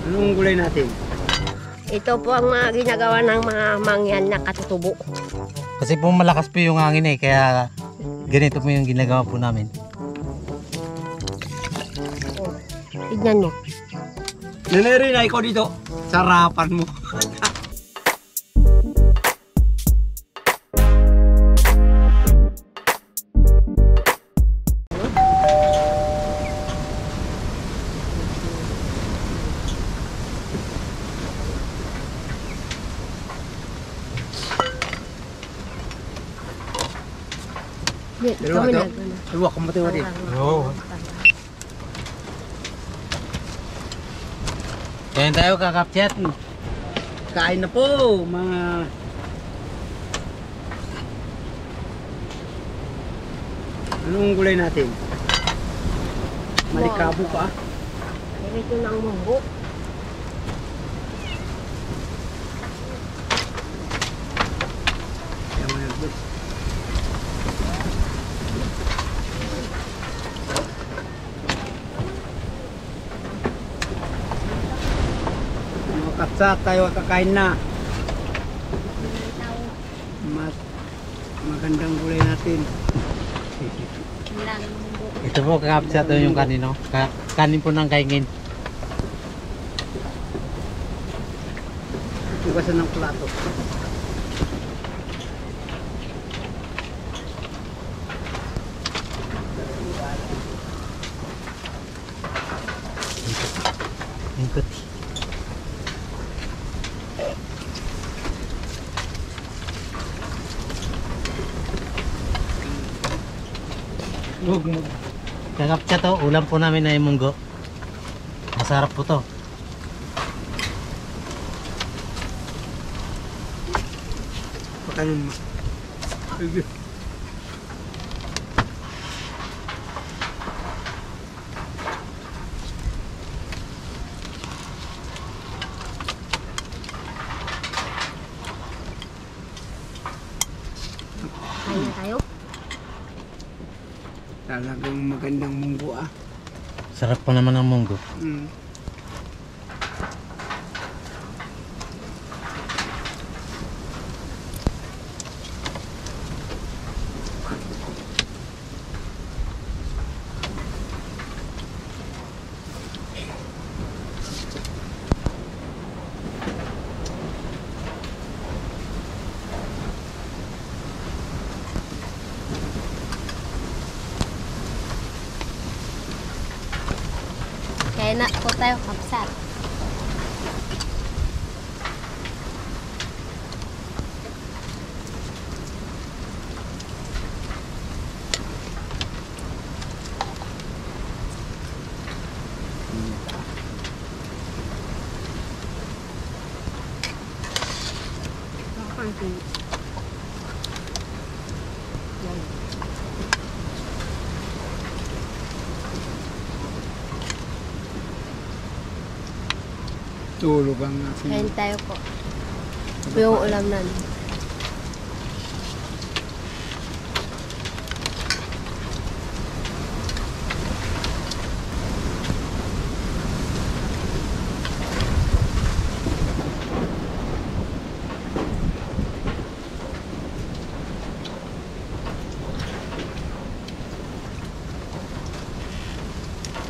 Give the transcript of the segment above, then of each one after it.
Anong gulay natin? Ito po ang mga ginagawa ng mga mangyan na katutubo. Kasi po malakas po yung hangin eh, kaya ganito po yung ginagawa po namin. Oh, tignan mo. Nanay na ikaw dito. Sarapan mo. Kami na. Luwak ka matiwa din. Oo. Kaya tayo kakapchat. Kain na po, mga... Anong gulay natin? Malikabo pa. Ito ng munggo. Kaya mo nagdod. Mga katsat, tayo kakain na. Magandang gulay natin. Ito po kakapchat yung kanino. Kanin po ng kaingin. Tugasan ng plato. Ingkot. Kakapchat to, ulam po namin na yung munggo. Masarap po to. Pakanin mo. Kain na tayo. Talagang magandang munggo ah. Sarap po naman ang munggo. Kaya na po tayo kapsat. Tulog ang aking... Kain tayo po. Ito yung ulam namin.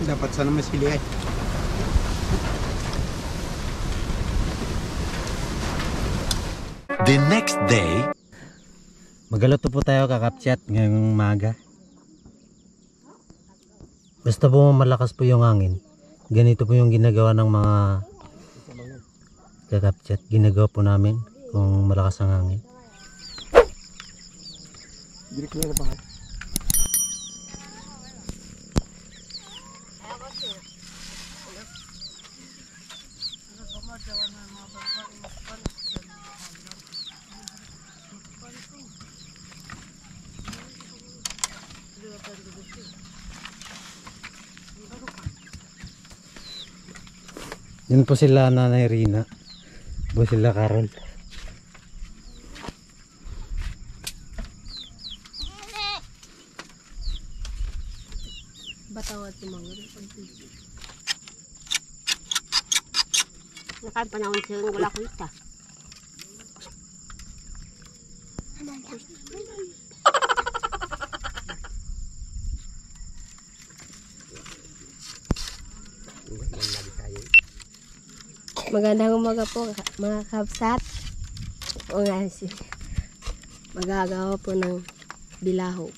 Dapat sana masilihay. The next day, Magaloto po tayo kakapchat ngayong umaga. Basta po malakas po yung hangin. Ganito po yung ginagawa ng mga kakapchat. Ginagawa po namin kung malakas ang hangin. Yan po sila Nanay Rina. Po sila Carol. Batawat yung mga Nakapanahon siya wala ko ita. Magandang umaga po mga kabsat. O nga magagawa po ng bilaho.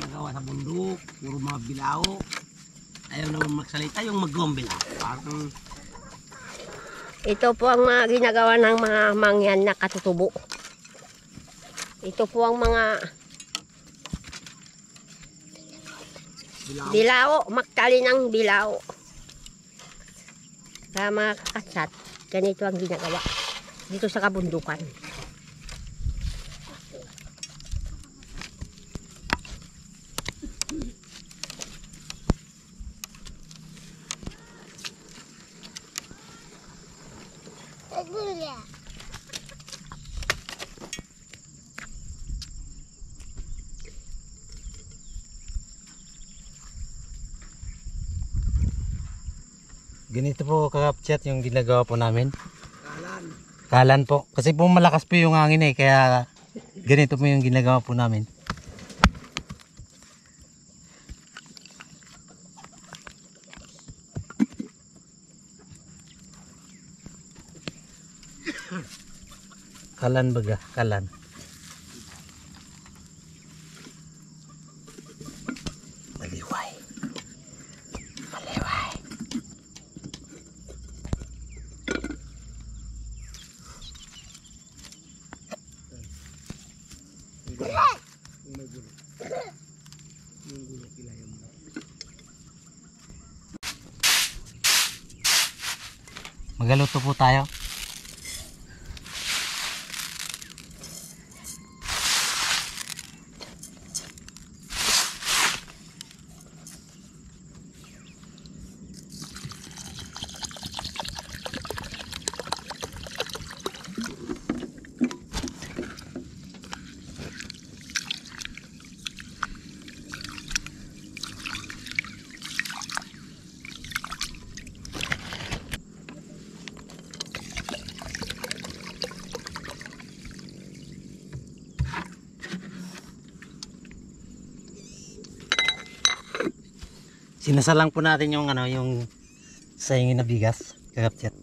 Nagawa sa bundok, puro mga bilao. Ayaw naman magsalita yung magawang bilao. Parang ito po ang mga ginagawa ng mga mangyan na katutubo. Ito po ang mga bilao, magtali ng bilao. Kaya mga kakasat, ganito ang ginagawa dito sa kabundukan. Ganito po kakapchat yung ginagawa po namin. kalan. Kalan po. Kasi po malakas po yung hangin eh. Kaya ganito po yung ginagawa po namin. Kalan baga. Kalan. Maliway. Maliway. Magaluto po tayo. Sinasalang po natin yung yung sayangin na bigas, kakapchat.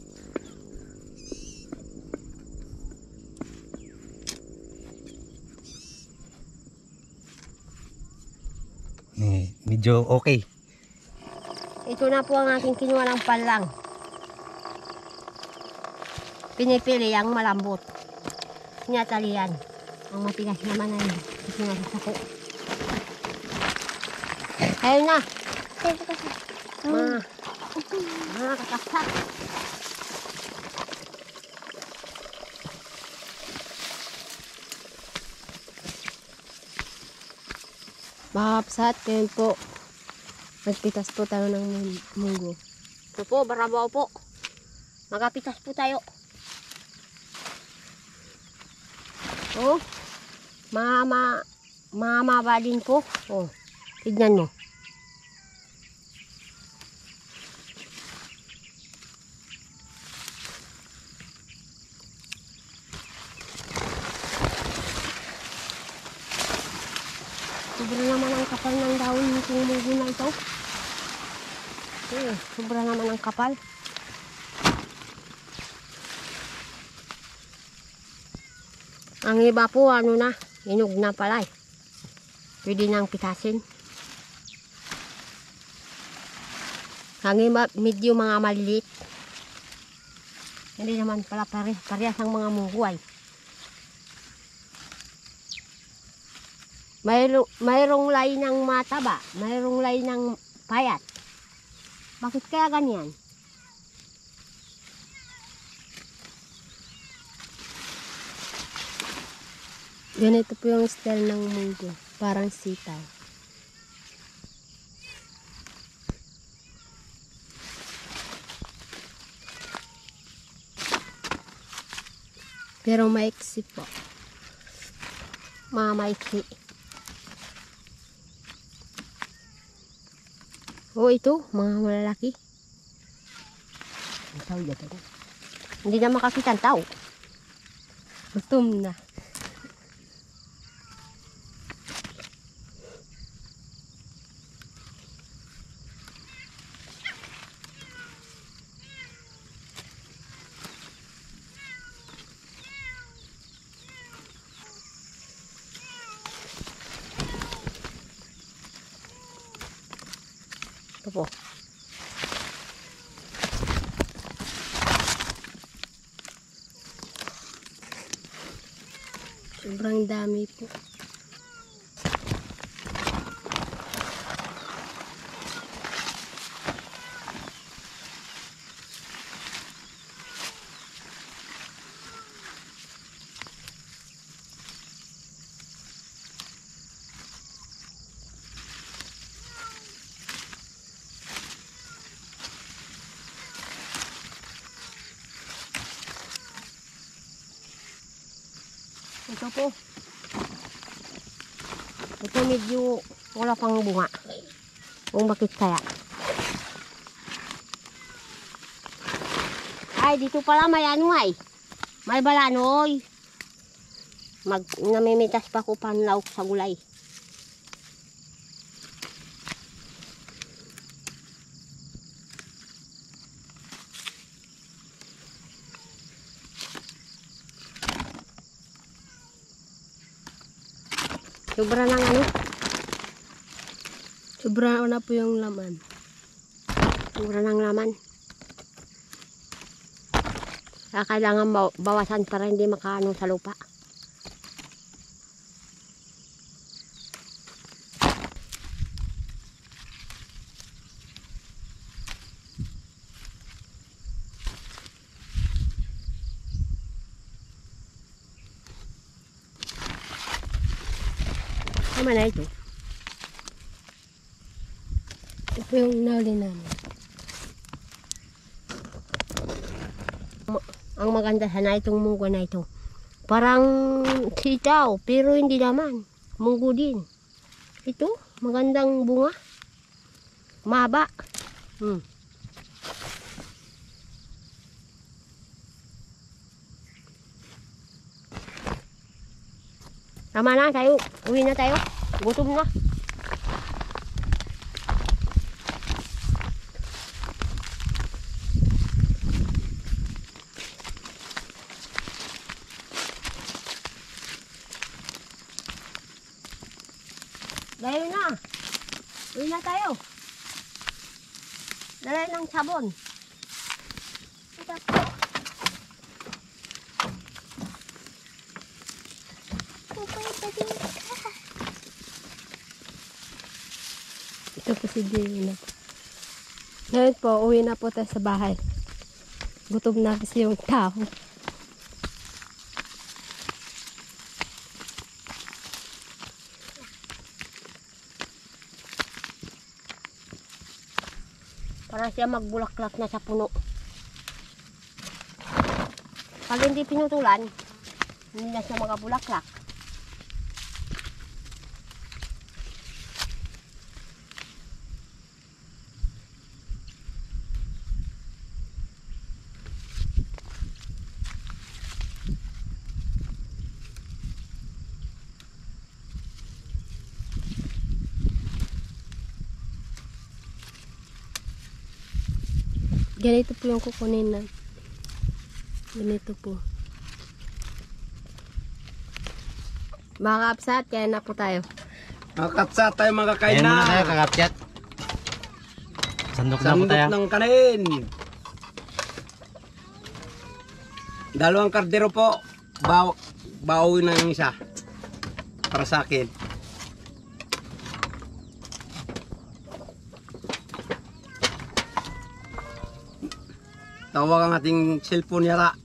Medyo okay. Ito na po ang aking kinuha ng panlang. Pinipili ang malambot. Sinatalian. Ang matigas naman ay sinasako. Ayun na. Mga kakasat. Mga kapsat, ngayon po magpitas po tayo ng munggo. Ito po, barabaw po. Magapitas po tayo. Oh, mamaba din po. Oh, tignan mo. Sobra naman ang kapal ng daon nitong munggo na ito. Sobra naman ang kapal. Ang iba po inog na pala eh. Pwede nang pitasin. Ang iba medyo mga maliliit. Hindi naman pala parehas ang mga munggo ay. Mayroong lay ng mataba, mayroong lay ng payat. Bakit kaya ganyan? Ganito po yung style ng munggo, parang sitaw. Pero maiksi po. Maiksi. Oh, ito, mga malalaki. Ang tao dito. Hindi na makakita ang tao. Gutom na. Ito po. Sobrang dami po. Ito po. Ito medyo wala pang bunga. Kung bakit kaya. Ay, dito pala may ano ay. May balanoy. Namimitas pa ko panlaok sa gulay. Sobra ng ano? Sobra na po yung laman. Sobra ng laman. Kailangan bawasan para hindi makaano sa lupa. Tama na ito. Ito yung nauli namin. Ang maganda sana itong munggo na ito. Parang sitaw, pero hindi naman. Munggo din. Ito, magandang bunga. Mahaba. Tama na tayo. Uwi na tayo. Gutom na. Dahil na. Uwi na tayo. Dala ng sabon. Ito po. Ito po si Gina. Ngayon po, uwi na po tayo sa bahay. Gutom na kasi yung tao. Para siya magbulaklak na sa puno. Pag hindi pinutulan, hindi na siya magabulaklak. Ganito po yung kukunin na. Ganito po. Mga kapsat, kaya na po tayo. Mga kapsat tayo mga Ayan kakain muna na. tayo kakapyat. Sandok na po Sandok tayo. ng kanin. Dalawang kardero po. Bawi na yung isa. Para sa akin. Tawag ang ating cellphone yara.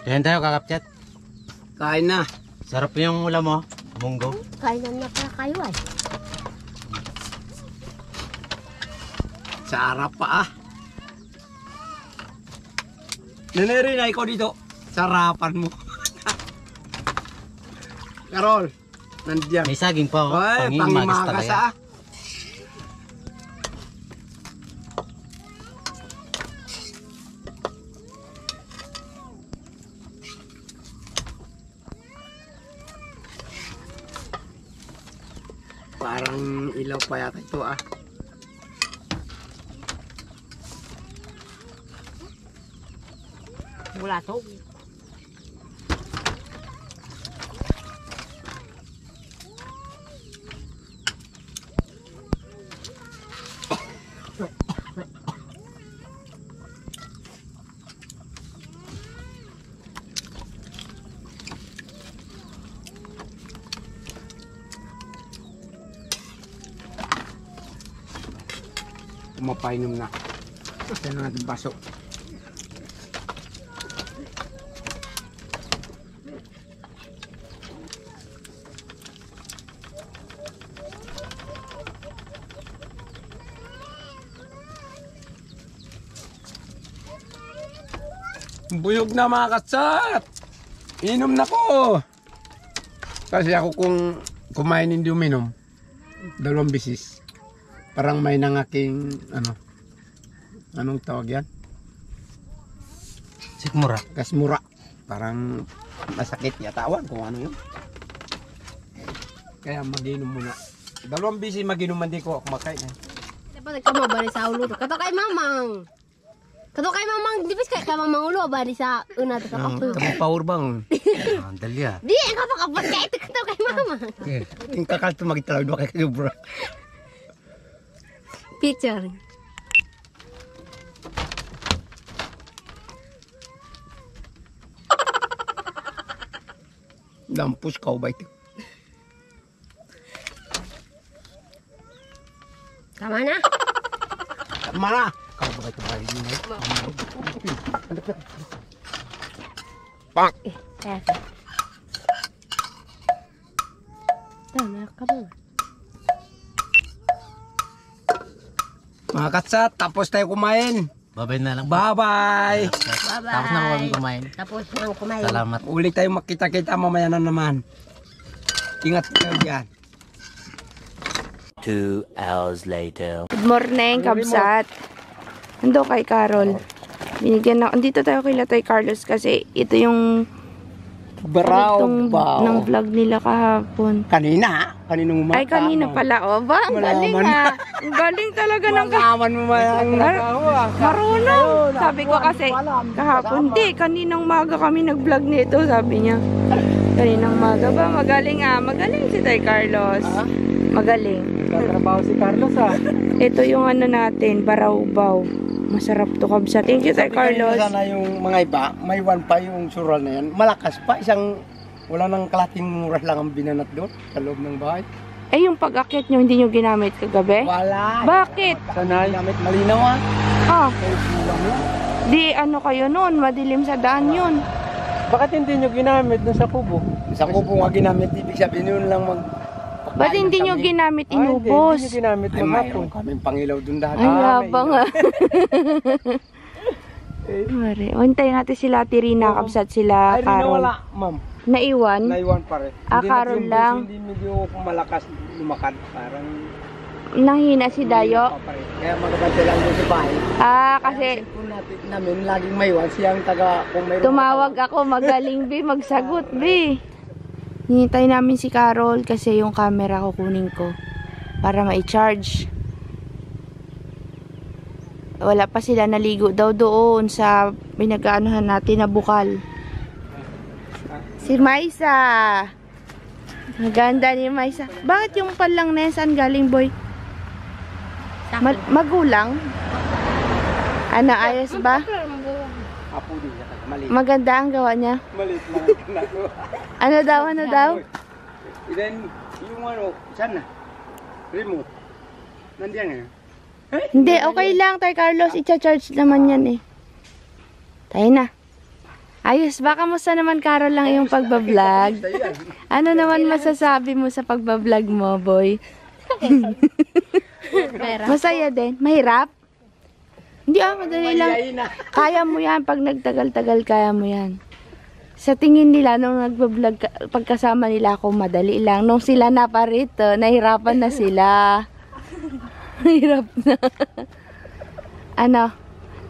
Ayan tayo kakapyat. Kain na. Sarap yung ulam mo. Munggo. Kailan na pala kayo ay? Sa harap pa ah. Nanirinay ko dito. Sarapan mo. Karol, nandiyan. May saging pa. Oh. Ay, Pangimagas pangimagas talaga. ah. Parang ilaw pa yata ito ah. Wala to. Mapainom na. Ito na natin baso. Buyog na mga katsat. Inom na ko. Kasi ako kung kumain hindi uminom, 2 bisis. Parang may nangaking anong tawag yan? Sikmura. Kasmura. Parang masakit yatawan kung ano yun. Kaya mag-inom muna. 2 bisis mag-inom man di ko ako makain. Dapat nagkamabali sa ulo to. Kato kay mamang. Kato kay mamang. Di ba kay mamang ulo bali sa una to kapato. Kamu power bang? Andalya. Di kapakapat kay ito kato kay mamang. Yung kakal to magitalaw do kay bro. Picture. Dampus kau ba ito? Tama na. Mana? Kau ba ito ba yun? Pak! Kaya. Tama ka ba? Mga katsat, tapos tayo kumain. Babay na lang. Bye-bye! Bye-bye. Tapos na po kami kumain. Tapos na kumain. Salamat. Uli tayo makita-kita mamaya na naman. Ingat kayo dyan. 2 hours later. Good morning, Kabsat. Ando kay Carol. Binigyan na, andito tayo kay Latay Carlos kasi ito yung itong ng vlog nila kahapon. Kaninong umaga. Ay, kanina pala. O, ba? Ang galing Malaman. ha. Ang galing talaga ng Malaman mo ba yan? marunong. Sabi ko kasi, kahapon, di, kaninang maga kami nag-vlog nito, sabi niya. Kaninang maga ba? Magaling ah. Magaling si Tay Carlos. Magaling. Trabaho si Carlos ah. Ito yung ano natin, barawbaw. Masarap to, Kabsat. Thank you, Tay Carlos. Sana yung mga iba, may 1 pa yung sural na yan. Malakas pa, wala nang kalating oras lang ang binanat doon sa loob ng bahay. Eh, yung pag-akyat nyo, hindi nyo ginamit kagabi? Wala. Bakit? Sana gamit malinaw ah. Ah, Kaya kulang yun. di ano kayo nun, madilim sa daan yun. Bakit hindi nyo ginamit na sa kubo? Sa kubo nga ginamit, ibig sabihin yun lang Ba't hindi nyo ginamit inubos? Hindi ginamit ay, mayroon kaming pangilaw dun dati. Ay, habang nga. Mare, hintayin natin sila Tirina, Kabsat, sila Ay, Carol. wala, ma'am. Naiwan? Naiwan pa rin. Ah, Hindi Carol nag-iumbos, lang. Hindi medyo malakas lumakad. Parang Nanghina si Dayo? pa rin. Kaya magabante lang doon sa bahay. Ah, kasi Kung namin laging maywan, siyang taga kung mayroon. tumawag ako, magaling Bi, magsagot Bi. Hinintay namin si Carol kasi yung camera kukunin ko para ma-charge. Wala pa sila, naligo daw doon sa pinag-aanohan natin na bukal. Si Maisa. Maganda ni Maisa. Bakit yung palang na yan, saan galing, boy? Magulang? Ano, ayos ba? Apo din siya. Maliit. Maganda ang gawa niya. Maliit lang ang ginagawa. Ano daw? Then, yung saan na? Remote. Nandiyan nga. Hindi, okay lang, Tay Carlos. I-charge naman yan eh. Tayo na. Ayos ba? Kamusta naman, Carol, lang yung pagbablog? Ano naman masasabi mo sa pagbablog mo, boy? Masaya din. Mahirap? Hindi madali lang. Kaya mo yan. Pag nagtagal-tagal, kaya mo yan. Sa tingin nila, nung nagbablog, pagkasama nila ako, madali lang. Nung sila na pa rito, nahirapan na sila. Nahirap na. Ano?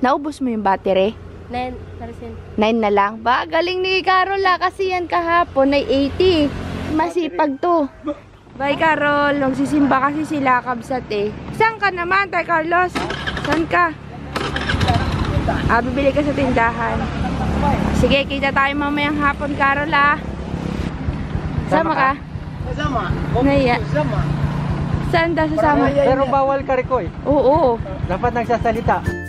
Naubos mo yung battery? 9%. 9 na lang. Ba, galing ni Carol kasi yan kahapon ay 80. Masipag to. Bye, Carol. Nagsisimba kasi sila kabsat eh. Saan ka naman, Tay Carlos? Saan ka? Bibili ka sa tindahan. Sige, kita tayo mamayang hapon, Carol Sama ka? Sama. Naiya. Sama. Saan daw sasama? Pero bawal ka, Rico, eh. Oo. Dapat nagsasalita.